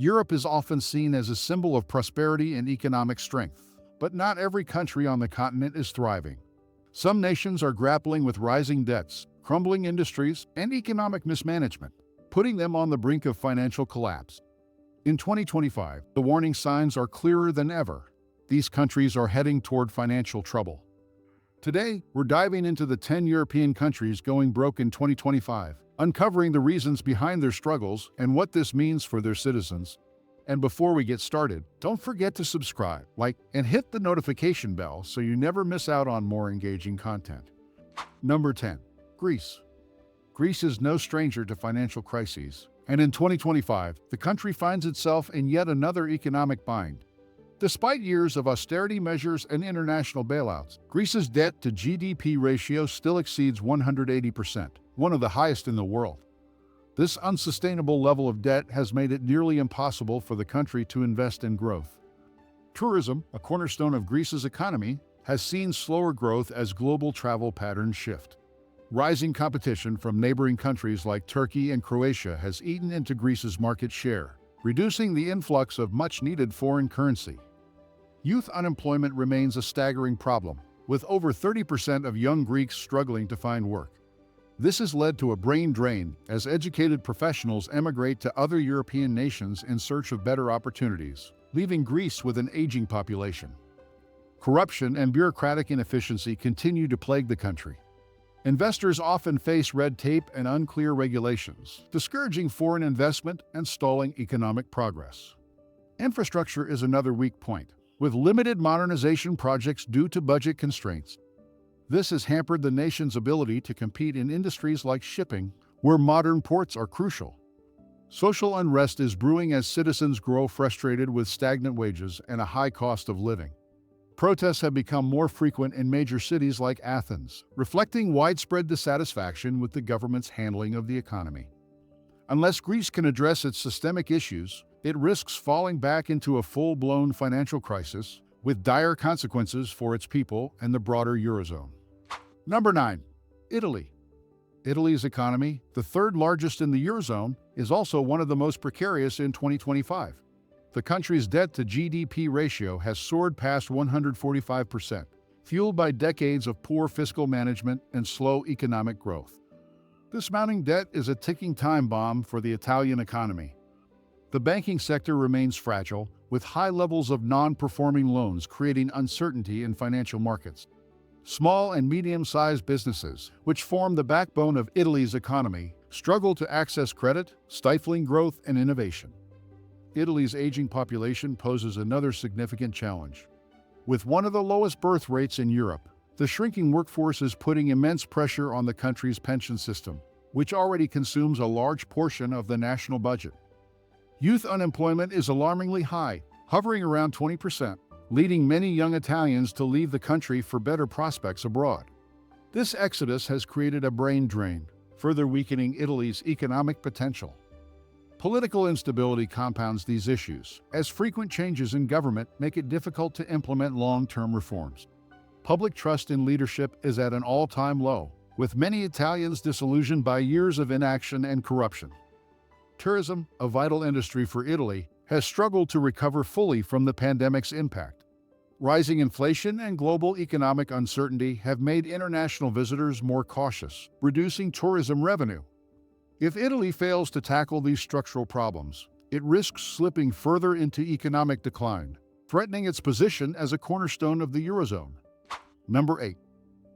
Europe is often seen as a symbol of prosperity and economic strength, but not every country on the continent is thriving. Some nations are grappling with rising debts, crumbling industries, and economic mismanagement, putting them on the brink of financial collapse. In 2025, the warning signs are clearer than ever. These countries are heading toward financial trouble. Today, we're diving into the 10 European countries going broke in 2025, uncovering the reasons behind their struggles and what this means for their citizens. And before we get started, don't forget to subscribe, like, and hit the notification bell so you never miss out on more engaging content. Number 10. Greece. Greece is no stranger to financial crises, and in 2025, the country finds itself in yet another economic bind. Despite years of austerity measures and international bailouts, Greece's debt-to-GDP ratio still exceeds 180%, one of the highest in the world. This unsustainable level of debt has made it nearly impossible for the country to invest in growth. Tourism, a cornerstone of Greece's economy, has seen slower growth as global travel patterns shift. Rising competition from neighboring countries like Turkey and Croatia has eaten into Greece's market share, reducing the influx of much-needed foreign currency. Youth unemployment remains a staggering problem, with over 30% of young Greeks struggling to find work. This has led to a brain drain as educated professionals emigrate to other European nations in search of better opportunities, leaving Greece with an aging population. Corruption and bureaucratic inefficiency continue to plague the country. Investors often face red tape and unclear regulations, discouraging foreign investment and stalling economic progress. Infrastructure is another weak point, with limited modernization projects due to budget constraints. This has hampered the nation's ability to compete in industries like shipping, where modern ports are crucial. Social unrest is brewing as citizens grow frustrated with stagnant wages and a high cost of living. Protests have become more frequent in major cities like Athens, reflecting widespread dissatisfaction with the government's handling of the economy. Unless Greece can address its systemic issues, it risks falling back into a full-blown financial crisis, with dire consequences for its people and the broader Eurozone. Number 9. Italy. Italy's economy, the third largest in the Eurozone, is also one of the most precarious in 2025. The country's debt-to-GDP ratio has soared past 145%, fueled by decades of poor fiscal management and slow economic growth. This mounting debt is a ticking time bomb for the Italian economy. The banking sector remains fragile, with high levels of non-performing loans creating uncertainty in financial markets. Small and medium-sized businesses, which form the backbone of Italy's economy, struggle to access credit, stifling growth and innovation. Italy's aging population poses another significant challenge. With one of the lowest birth rates in Europe, the shrinking workforce is putting immense pressure on the country's pension system, which already consumes a large portion of the national budget. Youth unemployment is alarmingly high, hovering around 20%, leading many young Italians to leave the country for better prospects abroad. This exodus has created a brain drain, further weakening Italy's economic potential. Political instability compounds these issues, as frequent changes in government make it difficult to implement long-term reforms. Public trust in leadership is at an all-time low, with many Italians disillusioned by years of inaction and corruption. Tourism, a vital industry for Italy, has struggled to recover fully from the pandemic's impact. Rising inflation and global economic uncertainty have made international visitors more cautious, reducing tourism revenue. If Italy fails to tackle these structural problems, it risks slipping further into economic decline, threatening its position as a cornerstone of the Eurozone. Number 8.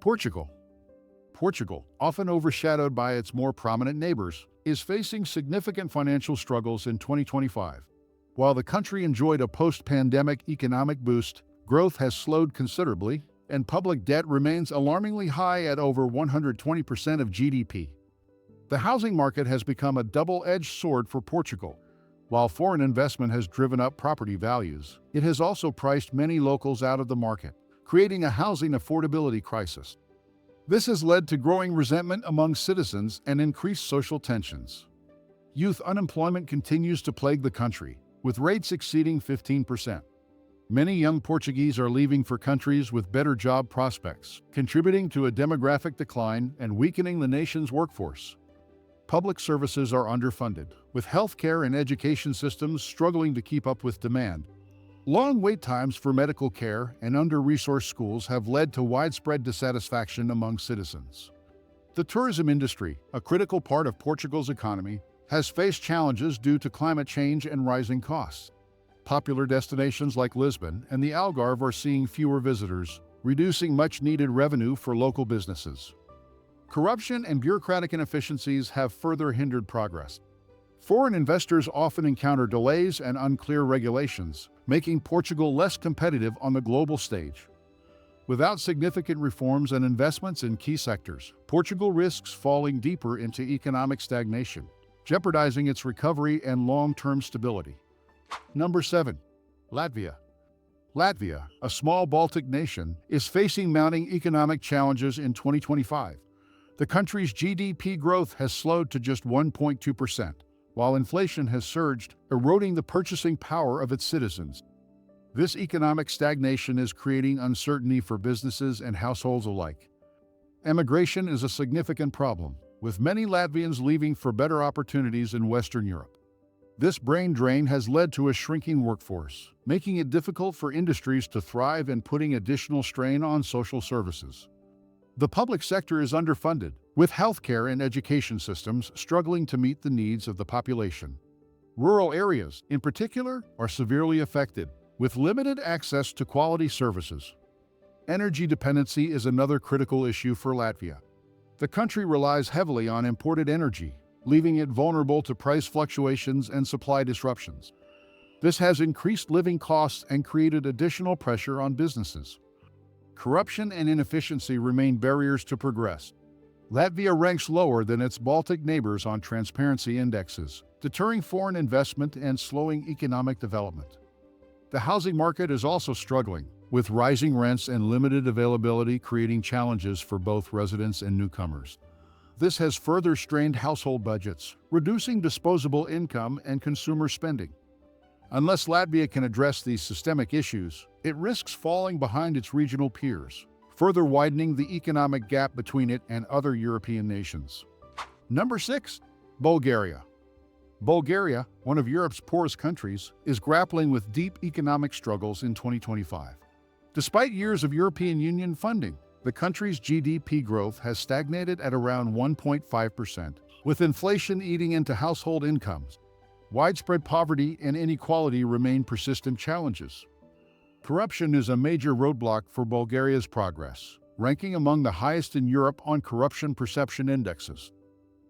Portugal. Portugal, often overshadowed by its more prominent neighbors, is facing significant financial struggles in 2025. While the country enjoyed a post-pandemic economic boost, growth has slowed considerably, and public debt remains alarmingly high at over 120% of GDP. The housing market has become a double-edged sword for Portugal. While foreign investment has driven up property values, it has also priced many locals out of the market, creating a housing affordability crisis. This has led to growing resentment among citizens and increased social tensions. Youth unemployment continues to plague the country, with rates exceeding 15%. Many young Portuguese are leaving for countries with better job prospects, contributing to a demographic decline and weakening the nation's workforce. public services are underfunded, with healthcare and education systems struggling to keep up with demand. Long wait times for medical care and under-resourced schools have led to widespread dissatisfaction among citizens. The tourism industry, a critical part of Portugal's economy, has faced challenges due to climate change and rising costs. Popular destinations like Lisbon and the Algarve are seeing fewer visitors, reducing much-needed revenue for local businesses. Corruption and bureaucratic inefficiencies have further hindered progress. Foreign investors often encounter delays and unclear regulations, making Portugal less competitive on the global stage. Without significant reforms and investments in key sectors, Portugal risks falling deeper into economic stagnation, jeopardizing its recovery and long-term stability. Number 7. Latvia. Latvia, a small Baltic nation, is facing mounting economic challenges in 2025. The country's GDP growth has slowed to just 1.2%, while inflation has surged, eroding the purchasing power of its citizens. This economic stagnation is creating uncertainty for businesses and households alike. Emigration is a significant problem, with many Latvians leaving for better opportunities in Western Europe. This brain drain has led to a shrinking workforce, making it difficult for industries to thrive and putting additional strain on social services. The public sector is underfunded, with healthcare and education systems struggling to meet the needs of the population. Rural areas, in particular, are severely affected, with limited access to quality services. Energy dependency is another critical issue for Latvia. The country relies heavily on imported energy, leaving it vulnerable to price fluctuations and supply disruptions. This has increased living costs and created additional pressure on businesses. Corruption and inefficiency remain barriers to progress. Latvia ranks lower than its Baltic neighbors on transparency indexes, deterring foreign investment and slowing economic development. The housing market is also struggling, with rising rents and limited availability creating challenges for both residents and newcomers. This has further strained household budgets, reducing disposable income and consumer spending. Unless Latvia can address these systemic issues, it risks falling behind its regional peers, further widening the economic gap between it and other European nations. Number 6. Bulgaria. Bulgaria, one of Europe's poorest countries, is grappling with deep economic struggles in 2025. Despite years of European Union funding, the country's GDP growth has stagnated at around 1.5%, with inflation eating into household incomes. Widespread poverty and inequality remain persistent challenges. Corruption is a major roadblock for Bulgaria's progress, ranking among the highest in Europe on corruption perception indexes.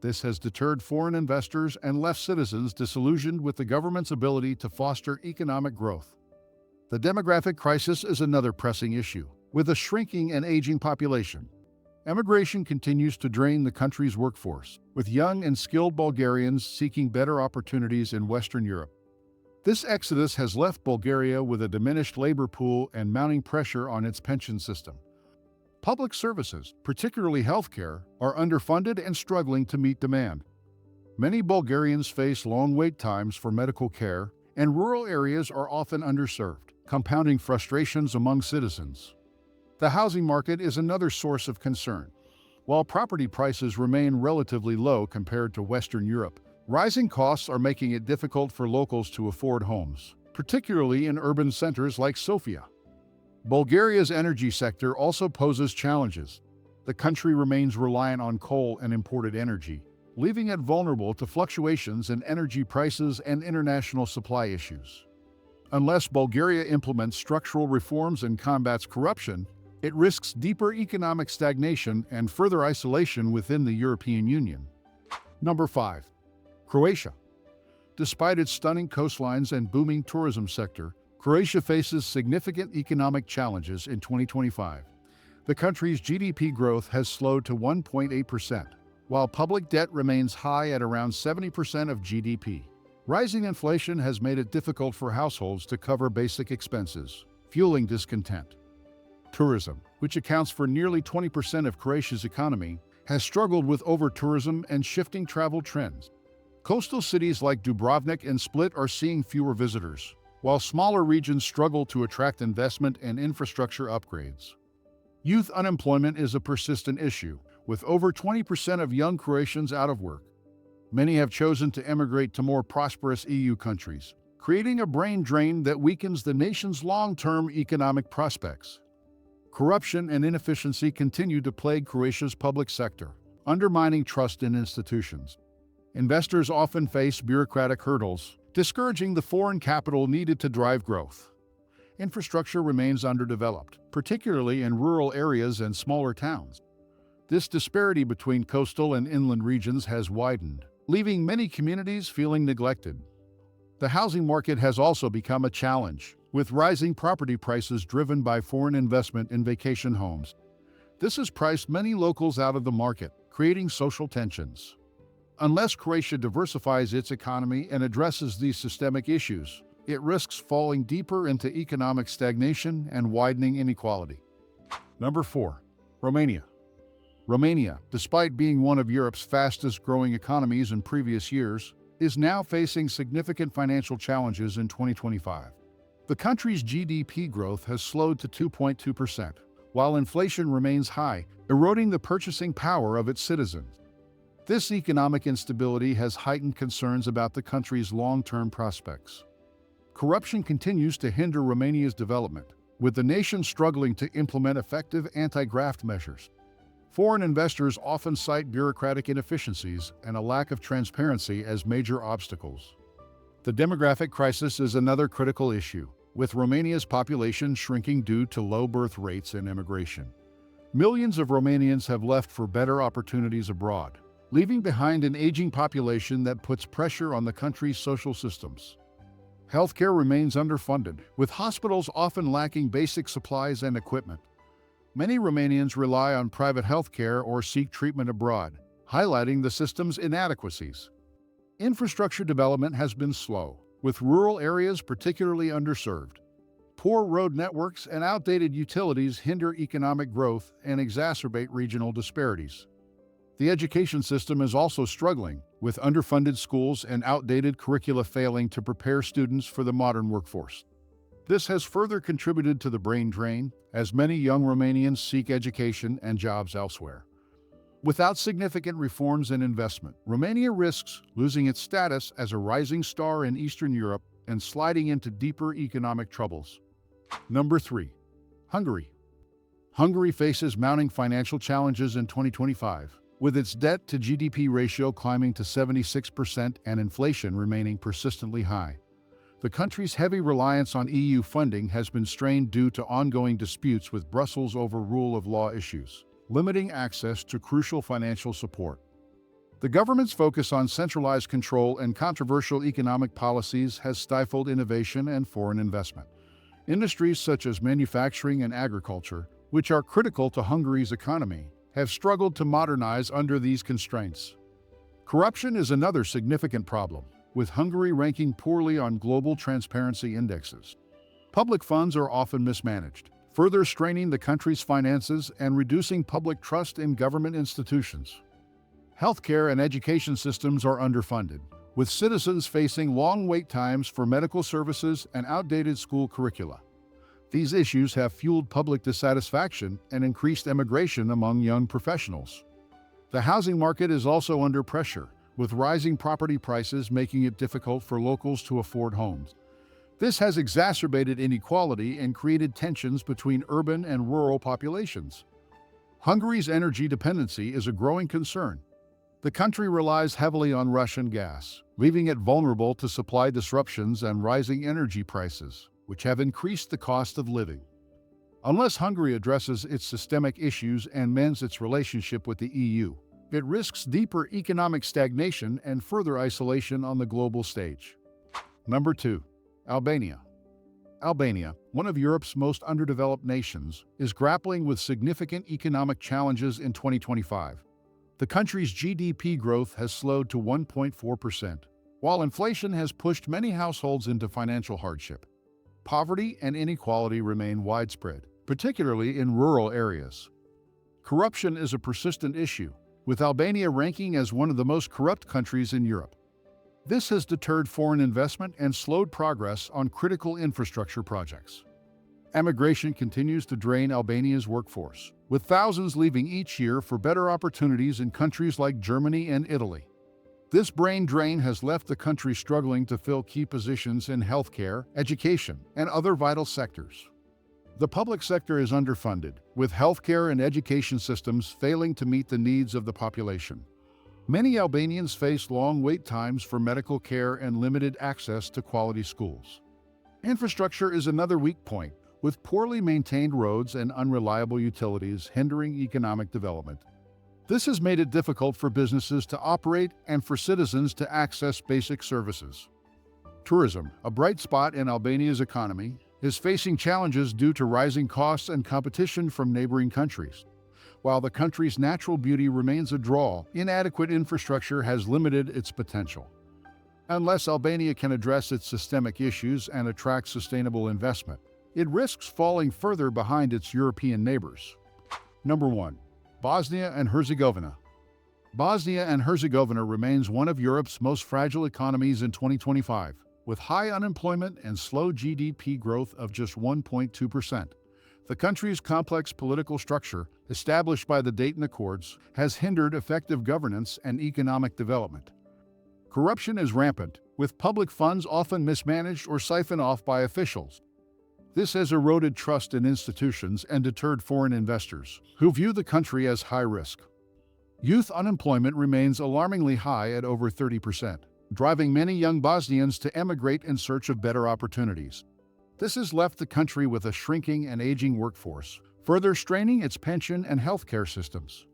This has deterred foreign investors and left citizens disillusioned with the government's ability to foster economic growth. The demographic crisis is another pressing issue, with a shrinking and aging population. Emigration continues to drain the country's workforce, with young and skilled Bulgarians seeking better opportunities in Western Europe. This exodus has left Bulgaria with a diminished labor pool and mounting pressure on its pension system. Public services, particularly healthcare, are underfunded and struggling to meet demand. Many Bulgarians face long wait times for medical care, and rural areas are often underserved, compounding frustrations among citizens. The housing market is another source of concern. While property prices remain relatively low compared to Western Europe, rising costs are making it difficult for locals to afford homes, particularly in urban centers like Sofia. Bulgaria's energy sector also poses challenges. The country remains reliant on coal and imported energy, leaving it vulnerable to fluctuations in energy prices and international supply issues. Unless Bulgaria implements structural reforms and combats corruption, it risks deeper economic stagnation and further isolation within the European Union. Number 5. Croatia. Despite its stunning coastlines and booming tourism sector, Croatia faces significant economic challenges in 2025. The country's GDP growth has slowed to 1.8%, while public debt remains high at around 70% of GDP. Rising inflation has made it difficult for households to cover basic expenses, fueling discontent. Tourism, which accounts for nearly 20% of Croatia's economy, has struggled with over-tourism and shifting travel trends. Coastal cities like Dubrovnik and Split are seeing fewer visitors, while smaller regions struggle to attract investment and infrastructure upgrades. Youth unemployment is a persistent issue, with over 20% of young Croatians out of work. Many have chosen to emigrate to more prosperous EU countries, creating a brain drain that weakens the nation's long-term economic prospects. Corruption and inefficiency continue to plague Croatia's public sector, undermining trust in institutions. Investors often face bureaucratic hurdles, discouraging the foreign capital needed to drive growth. Infrastructure remains underdeveloped, particularly in rural areas and smaller towns. This disparity between coastal and inland regions has widened, leaving many communities feeling neglected. The housing market has also become a challenge, with rising property prices driven by foreign investment in vacation homes. This has priced many locals out of the market, creating social tensions. Unless Croatia diversifies its economy and addresses these systemic issues, it risks falling deeper into economic stagnation and widening inequality. Number 4. Romania. Romania, despite being one of Europe's fastest-growing economies in previous years, is now facing significant financial challenges in 2025. The country's GDP growth has slowed to 2.2%, while inflation remains high, eroding the purchasing power of its citizens. This economic instability has heightened concerns about the country's long-term prospects. Corruption continues to hinder Romania's development, with the nation struggling to implement effective anti-graft measures. Foreign investors often cite bureaucratic inefficiencies and a lack of transparency as major obstacles. The demographic crisis is another critical issue, with Romania's population shrinking due to low birth rates and immigration. Millions of Romanians have left for better opportunities abroad, leaving behind an aging population that puts pressure on the country's social systems. Healthcare remains underfunded, with hospitals often lacking basic supplies and equipment. Many Romanians rely on private healthcare or seek treatment abroad, highlighting the system's inadequacies. Infrastructure development has been slow, with rural areas particularly underserved. Poor road networks and outdated utilities hinder economic growth and exacerbate regional disparities. The education system is also struggling, with underfunded schools and outdated curricula failing to prepare students for the modern workforce. This has further contributed to the brain drain, as many young Romanians seek education and jobs elsewhere. Without significant reforms and investment, Romania risks losing its status as a rising star in Eastern Europe and sliding into deeper economic troubles. Number 3. Hungary. Hungary faces mounting financial challenges in 2025, with its debt-to-GDP ratio climbing to 76% and inflation remaining persistently high. The country's heavy reliance on EU funding has been strained due to ongoing disputes with Brussels over rule of law issues, limiting access to crucial financial support. The government's focus on centralized control and controversial economic policies has stifled innovation and foreign investment. Industries such as manufacturing and agriculture, which are critical to Hungary's economy, have struggled to modernize under these constraints. Corruption is another significant problem, with Hungary ranking poorly on global transparency indexes. Public funds are often mismanaged, further straining the country's finances and reducing public trust in government institutions. Healthcare and education systems are underfunded, with citizens facing long wait times for medical services and outdated school curricula. These issues have fueled public dissatisfaction and increased emigration among young professionals. The housing market is also under pressure, with rising property prices making it difficult for locals to afford homes. This has exacerbated inequality and created tensions between urban and rural populations. Hungary's energy dependency is a growing concern. The country relies heavily on Russian gas, leaving it vulnerable to supply disruptions and rising energy prices, which have increased the cost of living. Unless Hungary addresses its systemic issues and mends its relationship with the EU, it risks deeper economic stagnation and further isolation on the global stage. Number 2. Albania. Albania, one of Europe's most underdeveloped nations, is grappling with significant economic challenges in 2025. The country's GDP growth has slowed to 1.4%, while inflation has pushed many households into financial hardship. Poverty and inequality remain widespread, particularly in rural areas. Corruption is a persistent issue, with Albania ranking as one of the most corrupt countries in Europe. This has deterred foreign investment and slowed progress on critical infrastructure projects. Emigration continues to drain Albania's workforce, with thousands leaving each year for better opportunities in countries like Germany and Italy. This brain drain has left the country struggling to fill key positions in healthcare, education, and other vital sectors. The public sector is underfunded, with healthcare and education systems failing to meet the needs of the population. Many Albanians face long wait times for medical care and limited access to quality schools. Infrastructure is another weak point, with poorly maintained roads and unreliable utilities hindering economic development. This has made it difficult for businesses to operate and for citizens to access basic services. Tourism, a bright spot in Albania's economy, is facing challenges due to rising costs and competition from neighboring countries. While the country's natural beauty remains a draw, inadequate infrastructure has limited its potential. Unless Albania can address its systemic issues and attract sustainable investment, it risks falling further behind its European neighbors. Number 1. Bosnia and Herzegovina. Bosnia and Herzegovina remains one of Europe's most fragile economies in 2025, with high unemployment and slow GDP growth of just 1.2%. The country's complex political structure, established by the Dayton Accords, has hindered effective governance and economic development. Corruption is rampant, with public funds often mismanaged or siphoned off by officials. This has eroded trust in institutions and deterred foreign investors, who view the country as high risk. Youth unemployment remains alarmingly high at over 30%, driving many young Bosnians to emigrate in search of better opportunities. This has left the country with a shrinking and aging workforce, further straining its pension and healthcare systems.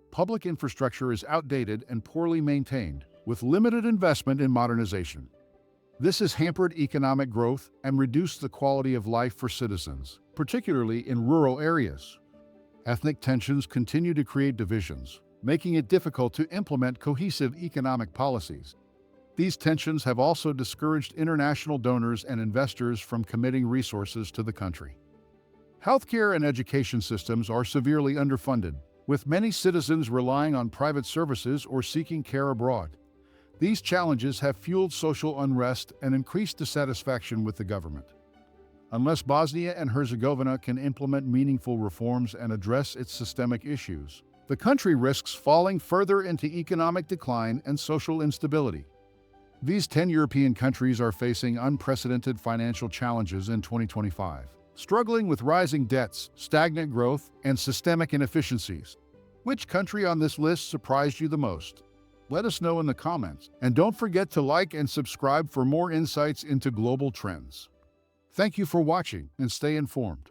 Public infrastructure is outdated and poorly maintained, with limited investment in modernization. This has hampered economic growth and reduced the quality of life for citizens, particularly in rural areas. Ethnic tensions continue to create divisions, making it difficult to implement cohesive economic policies. These tensions have also discouraged international donors and investors from committing resources to the country. Healthcare and education systems are severely underfunded, with many citizens relying on private services or seeking care abroad. These challenges have fueled social unrest and increased dissatisfaction with the government. Unless Bosnia and Herzegovina can implement meaningful reforms and address its systemic issues, the country risks falling further into economic decline and social instability. These 10 European countries are facing unprecedented financial challenges in 2025, struggling with rising debts, stagnant growth, and systemic inefficiencies. Which country on this list surprised you the most? Let us know in the comments, and don't forget to like and subscribe for more insights into global trends. Thank you for watching, and stay informed.